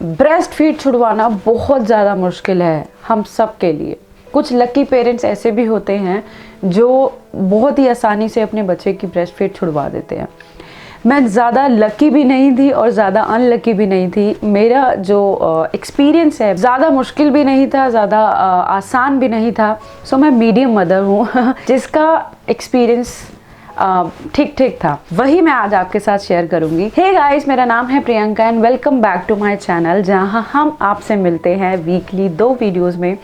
Breast feed छुड़वाना बहुत ज़्यादा मुश्किल है हम सब के लिए। कुछ लकी पेरेंट्स ऐसे भी होते हैं जो बहुत ही आसानी से अपने बच्चे की ब्रेस्ट फीड छुड़वा देते हैं। मैं ज़्यादा लकी भी नहीं थी और ज़्यादा अनलकी भी नहीं थी। मेरा जो एक्सपीरियंस है ज़्यादा मुश्किल भी नहीं था, ज़्यादा आसान भी नहीं था। सो मैं मीडियम मदर हूँ जिसका एक्सपीरियंस ठीक ठीक था, वही मैं आज आपके साथ शेयर करूंगी। हे गाइस, मेरा नाम है Priyanka and welcome back to my channel, जहां हम आपसे मिलते हैं वीकली 2 वीडियोस में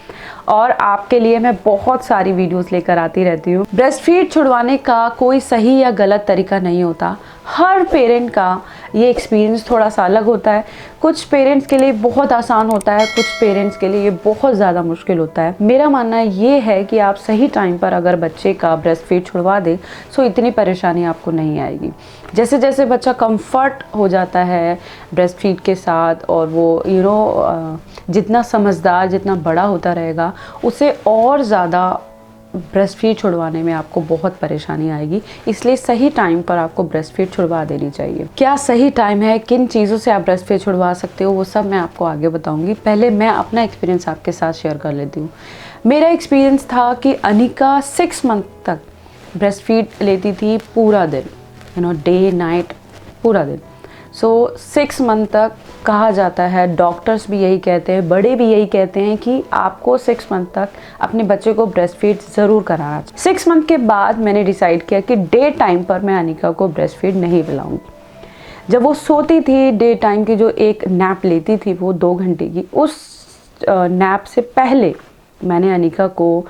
और आपके लिए मैं बहुत सारी वीडियोस लेकर आती रहती हूँ। ब्रेस्ट फीड छुड़वाने का कोई सही या गलत तरीका नहीं होता। हर पेरेंट का ये एक्सपीरियंस थोड़ा सा अलग होता है। कुछ पेरेंट्स के लिए बहुत आसान होता है, कुछ पेरेंट्स के लिए ये बहुत ज़्यादा मुश्किल होता है। मेरा मानना ये है कि आप सही टाइम पर अगर बच्चे का ब्रेस्ट फीड छुड़वा दें तो इतनी परेशानी आपको नहीं आएगी। जैसे जैसे बच्चा कंफर्ट हो जाता है ब्रेस्ट फीड के साथ और वो जितना समझदार, जितना बड़ा होता रहेगा, उसे और ज़्यादा ब्रेस्ट फीड छुड़वाने में आपको बहुत परेशानी आएगी। इसलिए सही टाइम पर आपको ब्रेस्ट फीड छुड़वा देनी चाहिए। क्या सही टाइम है, किन चीज़ों से आप ब्रेस्ट फीड छुड़वा सकते हो, वो सब मैं आपको आगे बताऊंगी। पहले मैं अपना एक्सपीरियंस आपके साथ शेयर कर लेती हूँ। मेरा एक्सपीरियंस था कि अनिका 6 मंथ तक ब्रेस्ट फीड लेती थी पूरा दिन, डे नाइट पूरा दिन। सो 6 मंथ तक कहा जाता है, डॉक्टर्स भी यही कहते हैं, बड़े भी यही कहते हैं कि आपको 6 मंथ तक अपने बच्चे को ब्रेस्ट फीड ज़रूर कराना चाहिए। 6 मंथ के बाद मैंने डिसाइड किया कि डे टाइम पर मैं अनिका को ब्रेस्ट फीड नहीं पिलाऊंगी। जब वो सोती थी, डे टाइम की जो एक नैप लेती थी वो 2 घंटे की, उस नैप से पहले मैंने अनिका को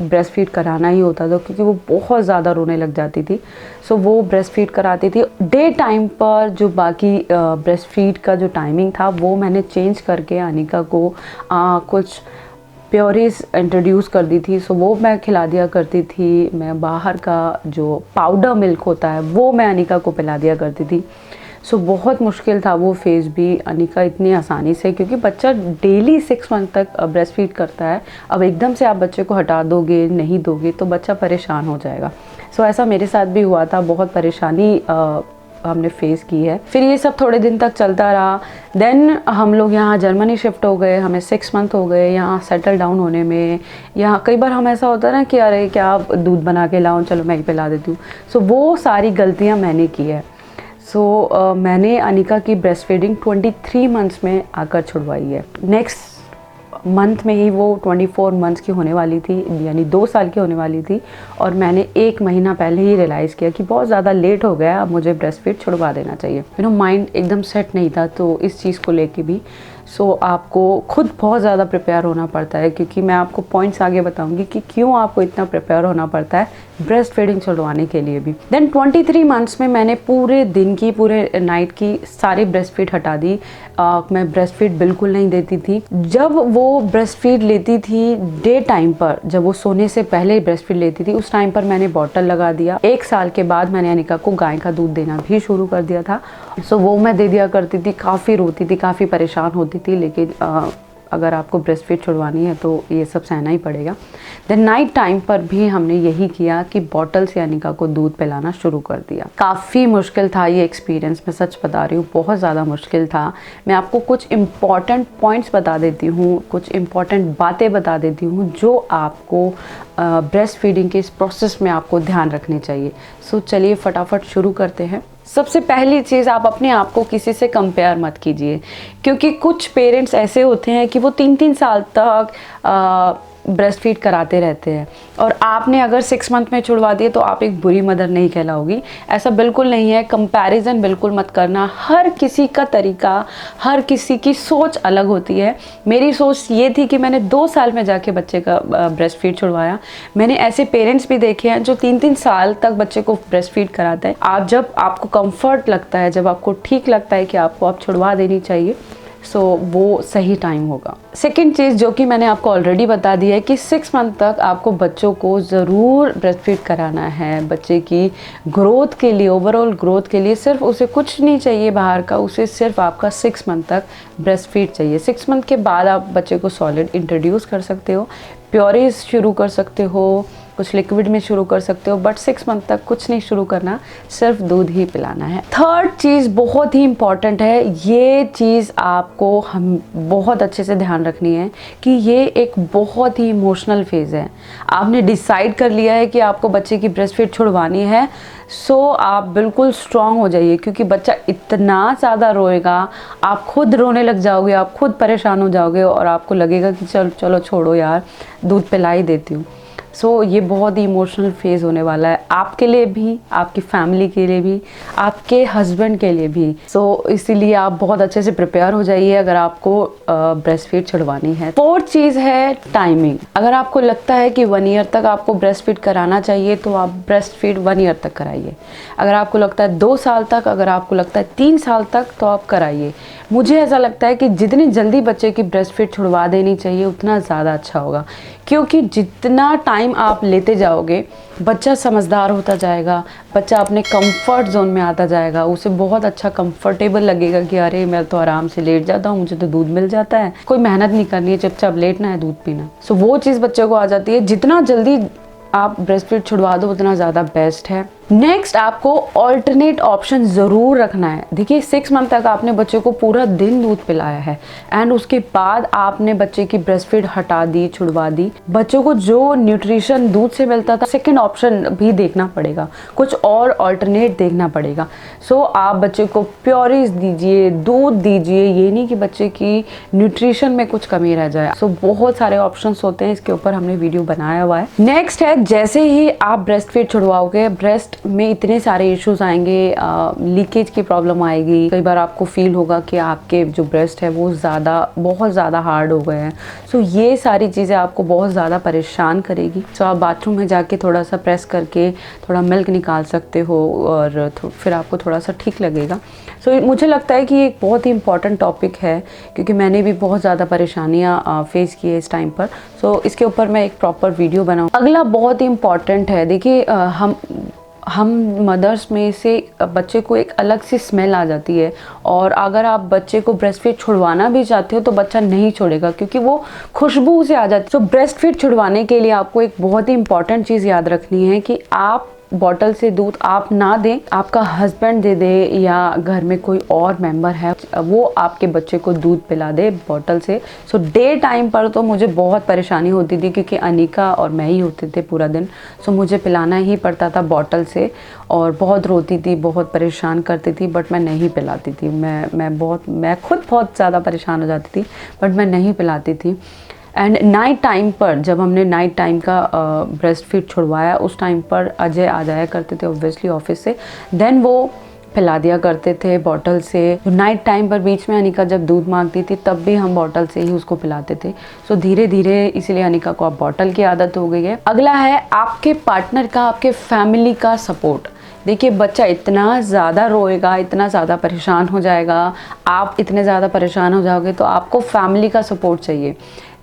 ब्रेस्ट फीड कराना ही होता था, क्योंकि वो बहुत ज़्यादा रोने लग जाती थी। सो वो ब्रेस्ट फीड कराती थी। डे टाइम पर जो बाकी ब्रेस्ट फीड का जो टाइमिंग था वो मैंने चेंज करके अनिका को कुछ प्योरीज इंट्रोड्यूस कर दी थी। सो वो मैं खिला दिया करती थी। मैं बाहर का जो पाउडर मिल्क होता है वो मैं अनिका को पिला दिया करती थी। सो बहुत मुश्किल था वो फेज़ भी। अनिका इतनी आसानी से, क्योंकि बच्चा डेली 6 मंथ तक ब्रेस्ट फीड करता है, अब एकदम से आप बच्चे को हटा दोगे, नहीं दोगे तो बच्चा परेशान हो जाएगा। सो ऐसा मेरे साथ भी हुआ था, बहुत परेशानी हमने फेस की है। फिर ये सब थोड़े दिन तक चलता रहा। देन हम लोग यहाँ जर्मनी शिफ्ट हो गए, हमें 6 मंथ हो गए यहाँ सेटल डाउन होने में। यहाँ कई बार हम ऐसा होता है ना कि अरे क्या दूध बना के लाऊं, चलो मैं ही पिला देती हूँ। सो वो सारी गलतियाँ मैंने की है। सो मैंने अनिका की ब्रेस्ट फीडिंग 23 मंथ्स में आकर छुड़वाई है। नेक्स्ट मंथ में ही वो 24 मंथ्स की होने वाली थी, यानी 2 साल की होने वाली थी। और मैंने 1 महीना पहले ही रियलाइज़ किया कि बहुत ज़्यादा लेट हो गया, अब मुझे ब्रेस्ट फीड छुड़वा देना चाहिए। माइंड एकदम सेट नहीं था तो इस चीज़ को लेके भी। सो आपको खुद बहुत ज़्यादा प्रिपेयर होना पड़ता है, क्योंकि मैं आपको पॉइंट्स आगे बताऊंगी कि क्यों आपको इतना प्रिपेयर होना पड़ता है ब्रेस्ट फीडिंग छुड़वाने के लिए भी। देन 23 मंथ्स में मैंने पूरे दिन की, पूरे नाइट की सारी ब्रेस्ट फीड हटा दी। मैं ब्रेस्ट फीड बिल्कुल नहीं देती थी। जब वो ब्रेस्ट फीड लेती थी डे टाइम पर, जब वो सोने से पहले ब्रेस्ट फीड लेती थी, उस टाइम पर मैंने बॉटल लगा दिया। 1 साल के बाद मैंने अनिका को गाय का दूध देना भी शुरू कर दिया था। सो वो मैं दे दिया करती थी। काफ़ी रोती थी, काफ़ी परेशान होती थी, लेकिन अगर आपको ब्रेस्ट फीड छुड़वानी है तो ये सब सहना ही पड़ेगा। देन नाइट टाइम पर भी हमने यही किया कि बॉटल से अनिका को दूध पिलाना शुरू कर दिया। काफ़ी मुश्किल था ये एक्सपीरियंस, मैं सच बता रही हूँ, बहुत ज़्यादा मुश्किल था। मैं आपको कुछ इम्पॉर्टेंट पॉइंट्स बता देती हूँ, कुछ इम्पॉर्टेंट बातें बता देती हूँ जो आपको ब्रेस्ट फीडिंग के इस प्रोसेस में आपको ध्यान रखनी चाहिए। सो चलिए फटाफट शुरू करते हैं। सबसे पहली चीज़, आप अपने आप को किसी से कंपेयर मत कीजिए, क्योंकि कुछ पेरेंट्स ऐसे होते हैं कि वो 3-3 साल तक ब्रेस्ट फीड कराते रहते हैं और आपने अगर 6 मंथ में छुड़वा दिए तो आप एक बुरी मदर नहीं कहलाओगी। ऐसा बिल्कुल नहीं है। कंपैरिजन बिल्कुल मत करना। हर किसी का तरीका, हर किसी की सोच अलग होती है। मेरी सोच ये थी कि मैंने 2 साल में जाके बच्चे का ब्रेस्ट फीड छुड़वाया। मैंने ऐसे पेरेंट्स भी देखे हैं जो 3-3 साल तक बच्चे को ब्रेस्ट फीड कराते हैं। जब आपको कंफर्ट लगता है, जब आपको ठीक लगता है कि आपको आप छुड़वा देनी चाहिए, सो वो सही टाइम होगा। सेकेंड चीज़ जो कि मैंने आपको ऑलरेडी बता दी है कि 6 मंथ तक आपको बच्चों को ज़रूर ब्रेस्ट फीड कराना है। बच्चे की ग्रोथ के लिए, ओवरऑल ग्रोथ के लिए सिर्फ उसे कुछ नहीं चाहिए बाहर का, उसे सिर्फ आपका 6 मंथ तक ब्रेस्ट फीड चाहिए। 6 मंथ के बाद आप बच्चे को सॉलिड इंट्रोड्यूस कर सकते हो। प्योरीज शुरू कर सकते हो, कुछ लिक्विड में शुरू कर सकते हो, बट 6 मंथ तक कुछ नहीं शुरू करना, सिर्फ दूध ही पिलाना है। थर्ड चीज़ बहुत ही इम्पॉर्टेंट है, ये चीज़ आपको हम बहुत अच्छे से ध्यान रखनी है कि ये एक बहुत ही इमोशनल फेज़ है। आपने डिसाइड कर लिया है कि आपको बच्चे की ब्रेस्ट फीड छुड़वानी है, सो आप बिल्कुल स्ट्रांग हो जाइए, क्योंकि बच्चा इतना ज़्यादा रोएगा, आप खुद रोने लग जाओगे, आप खुद परेशान हो जाओगे और आपको लगेगा कि चलो छोड़ो यार, दूध पिला ही देती हूँ। सो ये बहुत ही इमोशनल फेज़ होने वाला है, आपके लिए भी, आपकी फैमिली के लिए भी, आपके हस्बैंड के लिए भी। सो इसीलिए आप बहुत अच्छे से प्रिपेयर हो जाइए अगर आपको ब्रेस्ट फीड छुड़वानी है। फोर्थ चीज़ है टाइमिंग। अगर आपको लगता है कि 1 ईयर तक आपको ब्रेस्ट फीड कराना चाहिए तो आप ब्रेस्ट फीड 1 ईयर तक कराइए। अगर आपको लगता है 2 साल तक, अगर आपको लगता है 3 साल तक, तो आप कराइए। मुझे ऐसा लगता है कि जितनी जल्दी बच्चे की ब्रेस्ट फीड छुड़वा देनी चाहिए उतना ज़्यादा अच्छा होगा, क्योंकि जितना टाइम आप लेते जाओगे बच्चा समझदार होता जाएगा, बच्चा अपने कंफर्ट जोन में आता जाएगा, उसे बहुत अच्छा कंफर्टेबल लगेगा कि अरे मैं तो आराम से लेट जाता हूँ, मुझे तो दूध मिल जाता है, कोई मेहनत नहीं करनी है, चुपचाप लेटना है, दूध पीना। सो वो चीज़ बच्चे को आ जाती है। जितना जल्दी आप ब्रेस्ट फीड छुड़वा दो उतना ज़्यादा बेस्ट है। नेक्स्ट, आपको ऑल्टरनेट ऑप्शन ज़रूर रखना है। देखिए 6 मंथ तक आपने बच्चे को पूरा दिन दूध पिलाया है एंड उसके बाद आपने बच्चे की ब्रेस्ट फीड हटा दी, छुड़वा दी। बच्चों को जो न्यूट्रिशन दूध से मिलता था, सेकेंड ऑप्शन भी देखना पड़ेगा, कुछ और ऑल्टरनेट देखना पड़ेगा। सो आप बच्चे को प्योरीज दीजिए, दूध दीजिए, ये नहीं कि बच्चे की न्यूट्रिशन में कुछ कमी रह जाए। सो बहुत सारे ऑप्शंस होते हैं, इसके ऊपर हमने वीडियो बनाया हुआ है। नेक्स्ट है, जैसे ही आप ब्रेस्ट फीड छुड़वाओगे, ब्रेस्ट में इतने सारे इश्यूज आएंगे, लीकेज की प्रॉब्लम आएगी। कई बार आपको फील होगा कि आपके जो ब्रेस्ट है वो बहुत ज़्यादा हार्ड हो गए हैं। सो ये सारी चीज़ें आपको बहुत ज़्यादा परेशान करेगी। सो आप बाथरूम में जाके थोड़ा सा प्रेस करके थोड़ा मिल्क निकाल सकते हो और फिर आपको थोड़ा सा ठीक लगेगा। सो मुझे लगता है कि ये एक बहुत ही इंपॉर्टेंट टॉपिक है, क्योंकि मैंने भी बहुत ज़्यादा परेशानियाँ फेस की है इस टाइम पर। सो इसके ऊपर मैं एक प्रॉपर वीडियो बनाऊँ। अगला बहुत ही इम्पॉर्टेंट है, देखिए हम मदर्स में से बच्चे को एक अलग सी स्मेल आ जाती है, और अगर आप बच्चे को ब्रेस्ट फीड छुड़वाना भी चाहते हो तो बच्चा नहीं छोड़ेगा, क्योंकि वो खुशबू से आ जाती है। तो ब्रेस्ट फीड छुड़वाने के लिए आपको एक बहुत ही इंपॉर्टेंट चीज़ याद रखनी है कि आप बॉटल से दूध आप ना दें, आपका हस्बैंड दे दे या घर में कोई और मेंबर है वो आपके बच्चे को दूध पिला दे बॉटल से। सो डे टाइम पर तो मुझे बहुत परेशानी होती थी, क्योंकि अनिका और मैं ही होते थे पूरा दिन। सो मुझे पिलाना ही पड़ता था बॉटल से, और बहुत रोती थी, बहुत परेशान करती थी, बट मैं नहीं पिलाती थी। मैं खुद बहुत ज़्यादा परेशान हो जाती थी, बट मैं नहीं पिलाती थी। एंड नाइट टाइम पर, जब हमने नाइट टाइम का ब्रेस्ट फीड छुड़वाया, उस टाइम पर अजय आ जाया करते थे ऑब्वियसली ऑफिस से, देन वो पिला दिया करते थे बॉटल से। नाइट टाइम पर बीच में अनिका जब दूध मांगती थी तब भी हम बॉटल से ही उसको पिलाते थे। सो धीरे धीरे इसीलिए अनिका को अब बॉटल की आदत हो गई है। अगला है आपके पार्टनर का, आपके फैमिली का सपोर्ट। देखिए बच्चा इतना ज़्यादा रोएगा, इतना ज़्यादा परेशान हो जाएगा, आप इतने ज़्यादा परेशान हो जाओगे, तो आपको फैमिली का सपोर्ट चाहिए।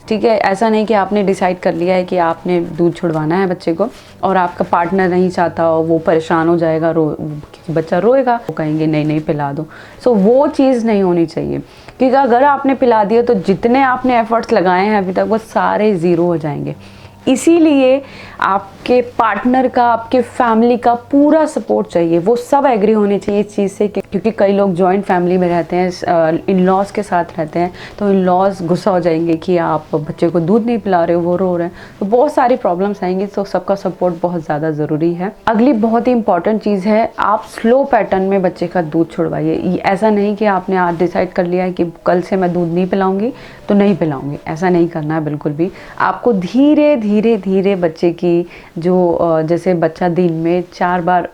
ठीक है, ऐसा नहीं कि आपने डिसाइड कर लिया है कि आपने दूध छुड़वाना है बच्चे को और आपका पार्टनर नहीं चाहता हो, वो परेशान हो जाएगा, बच्चा रोएगा, वो कहेंगे नहीं नहीं पिला दो। सो वो चीज़ नहीं होनी चाहिए, क्योंकि अगर आपने पिला दिया तो जितने आपने एफर्ट्स लगाए हैं अभी तक वो सारे ज़ीरो हो जाएंगे। इसीलिए आपके पार्टनर का, आपके फैमिली का पूरा सपोर्ट चाहिए, वो सब एग्री होने चाहिए इस चीज़ से, क्योंकि कई लोग जॉइंट फैमिली में रहते हैं, इन लॉज के साथ रहते हैं, तो इन लॉज गुस्सा हो जाएंगे कि आप बच्चे को दूध नहीं पिला रहे हो, वो रो रहे हैं, तो बहुत सारी प्रॉब्लम्स आएंगी। तो सबका सपोर्ट बहुत ज़्यादा ज़रूरी है। अगली बहुत ही इंपॉर्टेंट चीज़ है, आप स्लो पैटर्न में बच्चे का दूध छुड़वाइए। ऐसा नहीं कि आपने आज डिसाइड कर लिया है कि कल से मैं दूध नहीं पिलाऊंगी तो नहीं पिलाऊंगी, ऐसा नहीं करना है बिल्कुल भी। आपको धीरे धीरे धीरे बच्चे की जो जैसे बच्चा दिन में 4 बार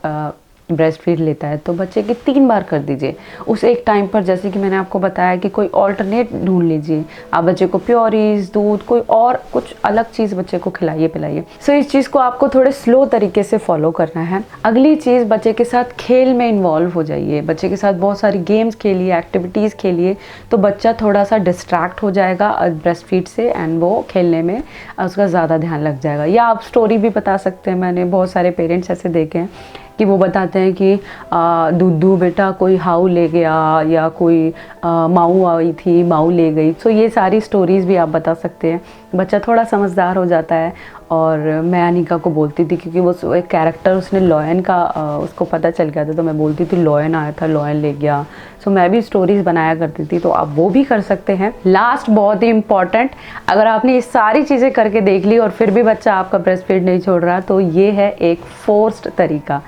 ब्रेस्ट फीड लेता है तो बच्चे की 3 बार कर दीजिए उस एक टाइम पर। जैसे कि मैंने आपको बताया कि कोई ऑल्टरनेट ढूंढ लीजिए, आप बच्चे को प्योरीज, दूध, कोई और कुछ अलग चीज़ बच्चे को खिलाइए पिलाइए। सो इस चीज़ को आपको थोड़े स्लो तरीके से फॉलो करना है। अगली चीज़, बच्चे के साथ खेल में इन्वॉल्व हो जाइए, बच्चे के साथ बहुत सारी गेम्स खेलिए, एक्टिविटीज़ खेलिए, तो बच्चा थोड़ा सा डिस्ट्रैक्ट हो जाएगा ब्रेस्ट फीड से एंड वो खेलने में उसका ज़्यादा ध्यान लग जाएगा। या आप स्टोरी भी बता सकते हैं, मैंने बहुत सारे पेरेंट्स ऐसे देखे हैं कि वो बताते हैं कि दूधू बेटा कोई हाउ ले गया या कोई माऊ आई थी माऊ ले गई। तो ये सारी स्टोरीज़ भी आप बता सकते हैं, बच्चा थोड़ा समझदार हो जाता है। और मैं अनिका को बोलती थी, क्योंकि वो एक कैरेक्टर उसने लॉयन का उसको पता चल गया था, तो मैं बोलती थी लॉयन आया था, लॉयन ले गया। सो मैं भी स्टोरीज़ बनाया करती थी, तो आप वो भी कर सकते हैं। लास्ट बहुत ही इम्पॉर्टेंट, अगर आपने ये सारी चीज़ें करके देख ली और फिर भी बच्चा आपका ब्रेस्ट फीड नहीं छोड़ रहा, तो ये है एक फोर्स्ड तरीका।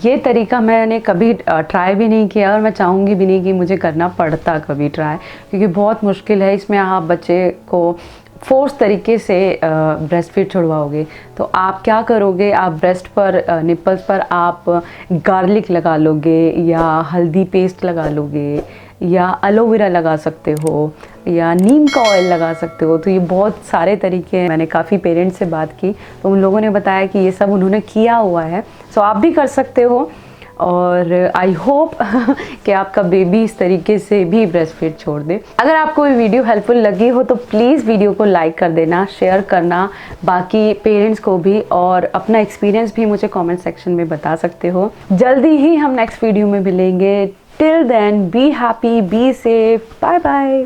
ये तरीका मैंने कभी ट्राई भी नहीं किया और मैं चाहूँगी भी नहीं कि मुझे करना पड़ता कभी ट्राई, क्योंकि बहुत मुश्किल है। इसमें आप बच्चे को फोर्स तरीके से ब्रेस्ट फीड छुड़वाओगे। तो आप क्या करोगे, आप ब्रेस्ट पर निपल्स पर आप गार्लिक लगा लोगे या हल्दी पेस्ट लगा लोगे या एलोवेरा लगा सकते हो या नीम का ऑयल लगा सकते हो। तो ये बहुत सारे तरीके हैं। मैंने काफ़ी पेरेंट्स से बात की तो उन लोगों ने बताया कि ये सब उन्होंने किया हुआ है। सो आप भी कर सकते हो और आई होप कि आपका बेबी इस तरीके से भी ब्रेस्ट फीड छोड़ दे। अगर आपको ये वीडियो हेल्पफुल लगी हो तो प्लीज़ वीडियो को लाइक कर देना, शेयर करना बाकी पेरेंट्स को भी, और अपना एक्सपीरियंस भी मुझे कमेंट सेक्शन में बता सकते हो। जल्दी ही हम नेक्स्ट वीडियो में मिलेंगे। Till then be happy, be safe, bye bye.